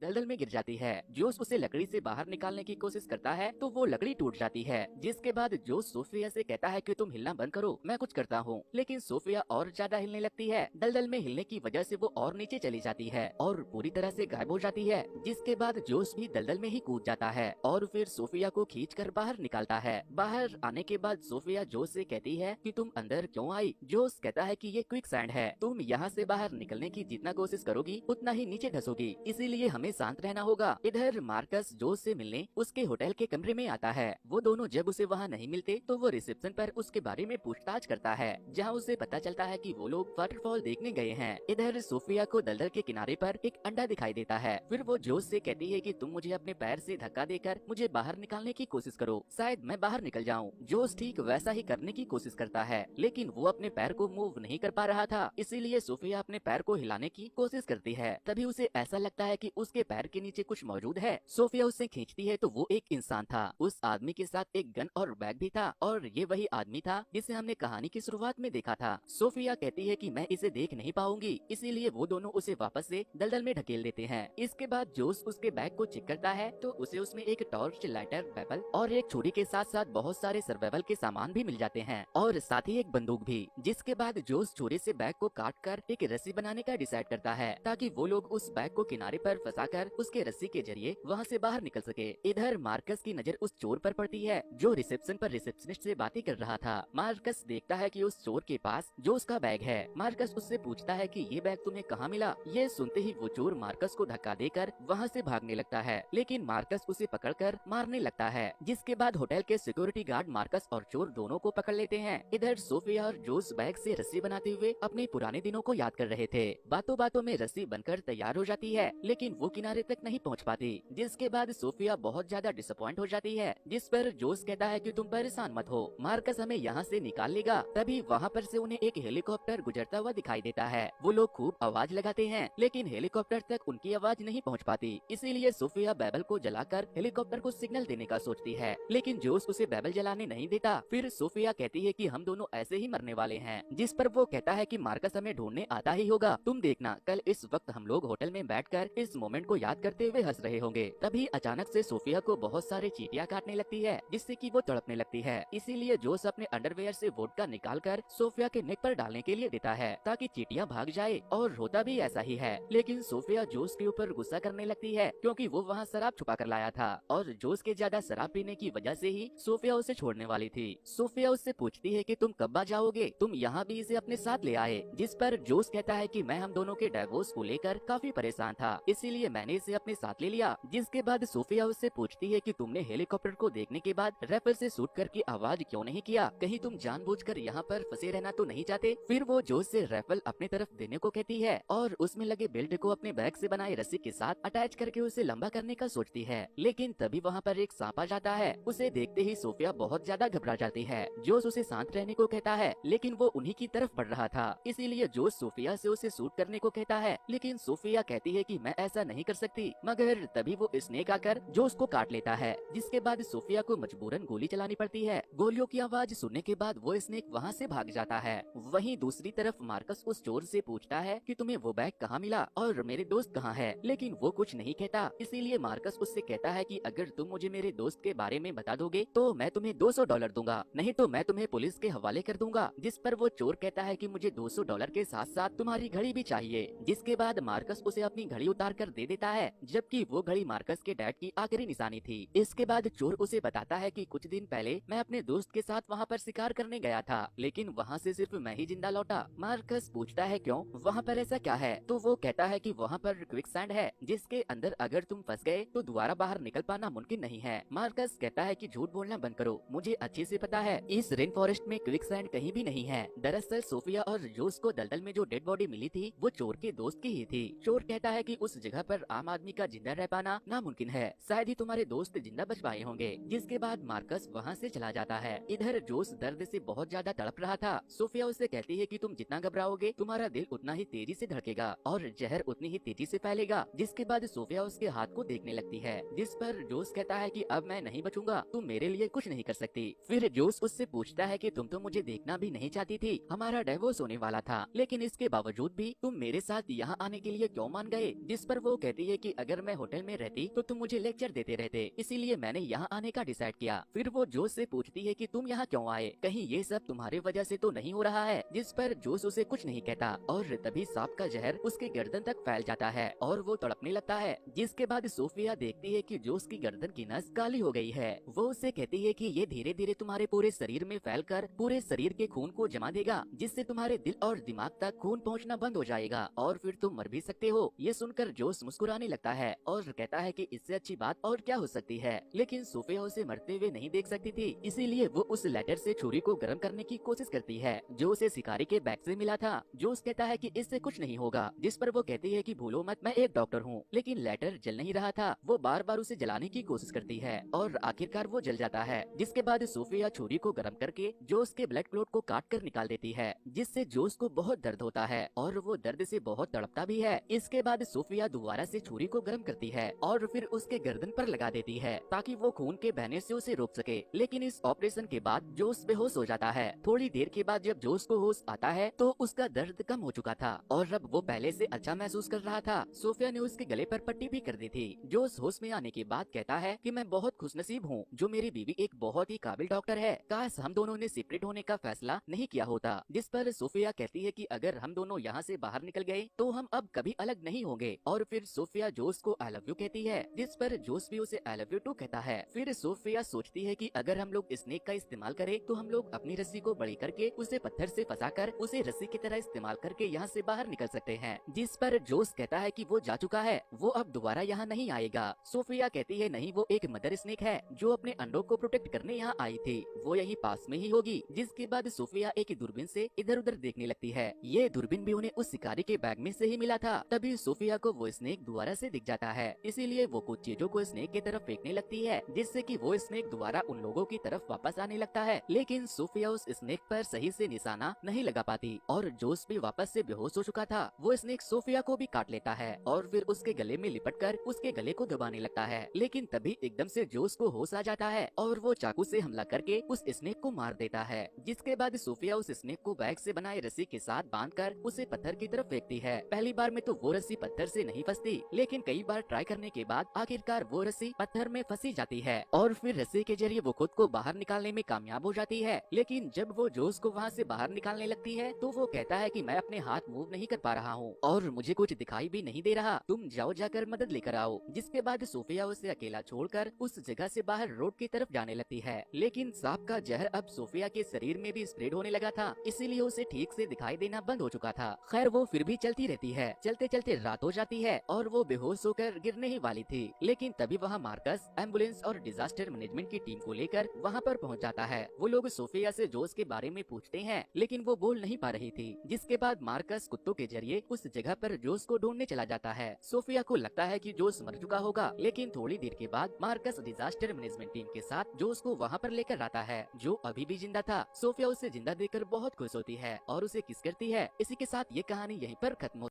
दलदल में गिर जाती है। जोश उसे लकड़ी से बाहर निकालने की कोशिश करता है तो वो लकड़ी टूट जाती है, जिसके बाद जोश सोफिया से कहता है कि तुम हिलना बंद करो, मैं कुछ करता हूँ। लेकिन सोफिया और ज्यादा हिलने लगती है। दलदल में हिलने की वजह से वो और नीचे चली जाती है और पूरी तरह से गायब हो जाती है, जिसके बाद जोश भी दलदल में ही कूद जाता है और फिर सोफिया को खींचकर बाहर निकालता है। बाहर आने के बाद सोफिया जोश से कहती है कि तुम अंदर क्यों आई। जोश कहता है कि ये क्विक सैंड है, तुम यहाँ से बाहर निकलने की जितना कोशिश करोगी उतना ही नीचे धसोगी, इसीलिए हमें शांत रहना होगा। इधर मार्कस जोश से मिलने उसके होटल के कमरे में आता है। वो दोनों जब उसे वहाँ नहीं मिलते तो वो रिसेप्शन पर उसके बारे में पूछताछ करता है, जहाँ उसे पता चलता है कि वो लोग वाटरफॉल देखने गए हैं। इधर सोफिया को दलदल के किनारे पर एक अंडा दिखाई देता है। फिर वो जोश से कहती है कि तुम मुझे अपने पैर से धक्का देकर मुझे बाहर निकालने की कोशिश करो, शायद मैं बाहर निकल जाऊं। जोश ठीक वैसा ही करने की कोशिश करता है, लेकिन वो अपने पैर को मूव नहीं कर पा रहा था, इसीलिए सोफिया अपने पैर को हिलाने की कोशिश करती है। तभी उसे ऐसा लगता है कि उसके पैर के नीचे कुछ मौजूद है। सोफिया उसे खींचती है तो वो एक इंसान था। उस आदमी के साथ एक गन और बैग भी था और ये वही आदमी था जिसे हमने कहानी की शुरुआत में देखा था। सोफिया कहती है कि मैं इसे देख नहीं पाऊंगी, इसीलिए वो दोनों उसे वापस से दलदल में ढकेल देते हैं। इसके बाद जोश उसके बैग को चेक करता है तो उसे उसमें एक टॉर्च, लाइटर, बाइबल और एक छुरी के साथ साथ बहुत सारे सर्वाइवल के सामान भी मिल जाते हैं और साथ ही एक बंदूक भी। जिसके बाद जोश छुरी से बैग को काट कर एक रस्सी बनाने का डिसाइड करता है ताकि वो लोग उस बैग को किनारे पर फंसाकर उसके रस्सी के जरिए वहाँ से बाहर निकल सके। इधर मार्कस की नजर उस चोर पर पड़ती है जो रिसेप्शन पर रिसेप्शनिस्ट से बातें कर रहा था। मार्कस देखता है कि उस चोर के पास जो उसका बैग है। मार्कस उससे पूछता है कि ये बैग तुम्हें कहाँ मिला। ये सुनते ही वो चोर मार्कस को धक्का देकर वहाँ से भागने लगता है, लेकिन मार्कस उसे पकड़कर मारने लगता है। जिसके बाद होटल के सिक्योरिटी गार्ड मार्कस और चोर दोनों को पकड़ लेते हैं। इधर सोफिया और जोश बैग से रस्सी बनाते हुए अपने पुराने दिनों को याद कर रहे थे। बातों बातों में रस्सी बनकर तैयार हो जाती है, लेकिन वो किनारे तक नहीं पहुंच पाती। जिसके बाद सोफिया बहुत ज्यादा डिसअपॉइंट हो जाती है, जिस पर जोश कहता है कि तुम परेशान मत हो, मार्कस हमें यहाँ से निकाल लेगा। तभी वहाँ पर से उन्हें एक हेलीकॉप्टर गुजरता हुआ दिखाई देता है। वो लोग खूब आवाज लगाते हैं, लेकिन हेलीकॉप्टर तक उनकी आवाज नहीं पहुँच पाती। इसीलिए सोफिया बाइबल को जलाकर हेलीकॉप्टर को सिग्नल देने का सोचती है, लेकिन जोश उसे बाइबल जलाने नहीं देता। फिर सोफिया कहती है कि हम दोनों ऐसे ही मरने वाले हैं, जिस पर वो कहता है कि मार्कस हमें ढूंढने आता ही होगा, तुम देखना कल इस वक्त हम लोग होटल में बैठकर इस मोमेंट को याद करते हुए हंस रहे होंगे। तभी अचानक से सोफिया को बहुत सारे चींटियां काटने लगती है, जिससे कि वो तड़पने लगती है। इसीलिए जोश अपने अंडरवेयर से वोडका निकालकर सोफिया के नेक पर डालने के लिए देता है ताकि चींटियां भाग जाए, और होता भी ऐसा ही है। लेकिन सोफिया जोश के ऊपर गुस्सा करने लगती है क्योंकि वो वहाँ शराब छुपा कर लाया था और जोश के ज्यादा शराब पीने की वजह से ही सोफिया उसे छोड़ने वाली थी। सोफिया उससे पूछती है कि तुम कब आ जाओगे, तुम यहाँ भी इसे अपने साथ ले आए। जिस पर जोश कहता है कि मैं हम दोनों के डिवोर्स को लेकर काफी परेशान था, इसीलिए मैंने इसे अपने साथ ले लिया। जिसके बाद सोफिया उससे पूछती है कि तुमने हेलीकॉप्टर को देखने के बाद राइफल से शूट करके आवाज क्यों नहीं किया, कहीं तुम जानबूझकर यहाँ पर फंसे रहना तो नहीं चाहते। फिर वो जोश से राइफल अपने तरफ देने को कहती है और उसमें लगे बेल्ट को अपने बैग से बनाए रस्सी के साथ अटैच करके उसे लंबा करने का सोचती है, लेकिन तभी वहाँ पर एक सांप आ जाता है। उसे देखते ही सोफिया बहुत ज्यादा घबरा जाती है। जोश उसे शांत रहने को कहता है, लेकिन वो उन्हीं की तरफ बढ़ रहा था, इसीलिए जोश सोफिया से उसे शूट करने को कहता है, लेकिन सोफिया कहती है कि मैं ऐसा नहीं कर सकती। मगर तभी वो स्नेक आकर जोश को काट लेता है, जिसके बाद सोफिया को मजबूरन गोली चलानी पड़ती है। गोलियों की आवाज सुनने के बाद वो स्नेक वहाँ से भाग जाता है। वहीं दूसरी तरफ मार्कस उस चोर से पूछता है कि तुम्हें वो बैग कहाँ मिला और मेरे दोस्त कहाँ है, लेकिन वो कुछ नहीं कहता। इसीलिए मार्कस उससे कहता है कि अगर तुम मुझे मेरे दोस्त के बारे में बता दोगे तो मैं तुम्हें $200 दूंगा, नहीं तो मैं तुम्हें पुलिस के हवाले कर दूंगा। जिस पर वो चोर कहता है कि मुझे $200 के साथ साथ तुम्हारी घड़ी भी चाहिए। जिसके बाद मार्कस उसे अपनी घड़ी उतार कर दे देता है, जबकि वो घड़ी मार्कस के डैड की आखिरी निशानी थी। इसके बाद चोर उसे बताता है कि कुछ दिन पहले मैं अपने दोस्त के साथ वहाँ पर शिकार करने गया था, लेकिन वहाँ से सिर्फ मैं ही जिंदा लौटा। मार्कस पूछता है क्यों, वहाँ पर ऐसा क्या है, तो वो कहता है कि वहाँ पर क्विक सैंड है, जिसके अंदर अगर तुम फंस गए तो दोबारा बाहर निकल पाना मुमकिन नहीं है। मार्कस कहता है कि झूठ बोलना बंद करो, मुझे अच्छे से पता है इस रेन फॉरेस्ट में क्विक सैंड कहीं भी नहीं है। दरअसल सोफिया और जोश को दलदल में जो डेड बॉडी मिली थी वो चोर के दोस्त की ही थी। चोर कहता है कि उस जगह पर आम आदमी का जिंदा रह पाना नामुमकिन है, शायद ही तुम्हारे दोस्त जिंदा बच पाए होंगे। जिसके बाद मार्कस वहाँ से चला जाता है। इधर जोश दर्द से बहुत ज्यादा तड़प रहा था। सोफिया उससे कहती है कि तुम जितना घबराओगे तुम्हारा दिल उतना ही तेजी से धड़केगा और जहर उतनी ही तेजी से फैलेगा। जिसके बाद सोफिया उसके हाथ को देखने लगती है, जिस पर जोश कहता है कि अब मैं नहीं बचूंगा, तुम मेरे लिए कुछ नहीं कर सकती। फिर जोश उससे पूछता है कि तुम तो मुझे देखना भी नहीं चाहती थी, हमारा डिवोर्स होने वाला था, लेकिन इसके बावजूद भी तुम मेरे साथ यहाँ आने के लिए क्यों मान गए। जिस पर वो कहती कहती है कि अगर मैं होटल में रहती तो तुम मुझे लेक्चर देते रहते, इसीलिए मैंने यहाँ आने का डिसाइड किया। फिर वो जोश से पूछती है कि तुम यहाँ क्यों आए, कहीं ये सब तुम्हारे वजह से तो नहीं हो रहा है। जिस पर जोश उसे कुछ नहीं कहता और तभी सांप का जहर उसके गर्दन तक फैल जाता है और वो तड़पने लगता है। जिसके बाद सोफिया देखती है कि जोश की गर्दन की नस काली हो गई है। वो उससे कहती है कि ये धीरे धीरे तुम्हारे पूरे शरीर में फैलकर पूरे शरीर के खून को जमा देगा, जिससे तुम्हारे दिल और दिमाग तक खून पहुंचना बंद हो जाएगा और फिर तुम मर भी सकते हो। ये सुनकर जोश मुस्कुराने लगता है और कहता है कि इससे अच्छी बात और क्या हो सकती है। लेकिन सोफिया उसे मरते हुए नहीं देख सकती थी, इसीलिए वो उस लेटर से छुरी को गर्म करने की कोशिश करती है जो उसे शिकारी के बैग से मिला था। जोश कहता है कि इससे कुछ नहीं होगा, जिस पर वो कहती है कि भूलो मत, मैं एक डॉक्टर हूँ। लेकिन लेटर जल नहीं रहा था। वो बार बार उसे जलाने की कोशिश करती है और आखिरकार वो जल जाता है। जिसके बाद सोफिया छुरी को गर्म करके जोश के ब्लड क्लॉट को काट कर निकाल देती है, जिससे जोश को बहुत दर्द होता है और वो दर्द से बहुत तड़पता भी है। इसके बाद सोफिया दोबारा से छुरी को गर्म करती है और फिर उसके गर्दन पर लगा देती है ताकि वो खून के बहने से उसे रोक सके। लेकिन इस ऑपरेशन के बाद जोश बेहोश हो जाता है। थोड़ी देर के बाद जब जोश को होश आता है तो उसका दर्द कम हो चुका था और अब वो पहले से अच्छा महसूस कर रहा था। सोफिया ने उसके गले पर पट्टी भी कर दी थी। जोश होश में आने के बाद कहता है कि मैं बहुत खुशनसीब हूँ जो मेरी बीवी एक बहुत ही काबिल डॉक्टर है। काश हम दोनों ने सेपरेट होने का फैसला नहीं किया होता। जिस पर सोफिया कहती है कि अगर हम दोनों यहाँ से बाहर निकल गए तो हम अब कभी अलग नहीं होंगे। और फिर सोफिया जोश को आई लव यू कहती है, जिस पर जोश भी उसे आई लव यू टू कहता है। फिर सोफिया सोचती है कि अगर हम लोग स्नेक का इस्तेमाल करें तो हम लोग अपनी रस्सी को बड़ी करके उसे पत्थर से फंसाकर उसे रस्सी की तरह इस्तेमाल करके यहाँ से बाहर निकल सकते हैं। जिस पर जोश कहता है कि वो जा चुका है, वो अब दोबारा यहाँ नहीं आएगा। सोफिया कहती है नहीं, वो एक मदर स्नेक है जो अपने अंडों को प्रोटेक्ट करने यहाँ आई थी, वो यही पास में ही होगी। जिसके बाद सोफिया एक दूरबीन से इधर उधर देखने लगती है। ये दूरबीन भी उन्हें उस शिकारी के बैग में से ही मिला था। तभी सोफिया को वो स्नेक दोबारा से दिख जाता है, इसीलिए वो कुछ चीजों को स्नेक की तरफ फेंकने लगती है, जिससे कि वो स्नेक दोबारा उन लोगों की तरफ वापस आने लगता है। लेकिन सोफिया उस स्नेक पर सही से निशाना नहीं लगा पाती और जोश भी वापस से बेहोश हो चुका था। वो स्नेक सोफिया को भी काट लेता है और फिर उसके गले में लिपटकर उसके गले को दबाने लगता है। लेकिन तभी एकदम से जोश को होश आ जाता है और वो चाकू से हमला करके उस स्नेक को मार देता है। जिसके बाद सोफिया उस स्नेक को बैग से बनाए रस्सी के साथ बांधकर उसे पत्थर की तरफ फेंकती है। पहली बार में तो वो रस्सी पत्थर से नहीं फंसती, लेकिन कई बार ट्राई करने के बाद आखिरकार वो रस्सी पत्थर में फंसी जाती है और फिर रस्सी के जरिए वो खुद को बाहर निकालने में कामयाब हो जाती है। लेकिन जब वो जोश को वहाँ से बाहर निकालने लगती है तो वो कहता है कि मैं अपने हाथ मूव नहीं कर पा रहा हूँ और मुझे कुछ दिखाई भी नहीं दे रहा, तुम जाओ जाकर मदद लेकर आओ। जिसके बाद सोफिया उसे अकेला छोड़कर उस जगह से बाहर रोड की तरफ जाने लगती है। लेकिन सांप का जहर अब सोफिया के शरीर में भी स्प्रेड होने लगा था, इसीलिए उसे ठीक से दिखाई देना बंद हो चुका था। खैर वो फिर भी चलती रहती है। चलते चलते रात हो जाती है और वो बेहोश होकर गिरने ही वाली थी। लेकिन तभी वहाँ मार्कस एम्बुलेंस और डिजास्टर मैनेजमेंट की टीम को लेकर वहाँ पर पहुँच जाता है। वो लोग सोफिया से जोश के बारे में पूछते हैं, लेकिन वो बोल नहीं पा रही थी। जिसके बाद मार्कस कुत्तों के जरिए उस जगह पर जोश को ढूंढने चला जाता है। सोफिया को लगता है कि जोश मर चुका होगा, लेकिन थोड़ी देर के बाद मार्कस डिजास्टर मैनेजमेंट टीम के साथ जोश को वहाँ पर लेकर आता है, जो अभी भी जिंदा था। सोफिया उसे जिंदा देखकर बहुत खुश होती है और उसे किस करती है। इसी के साथ ये कहानी यहीं पर खत्म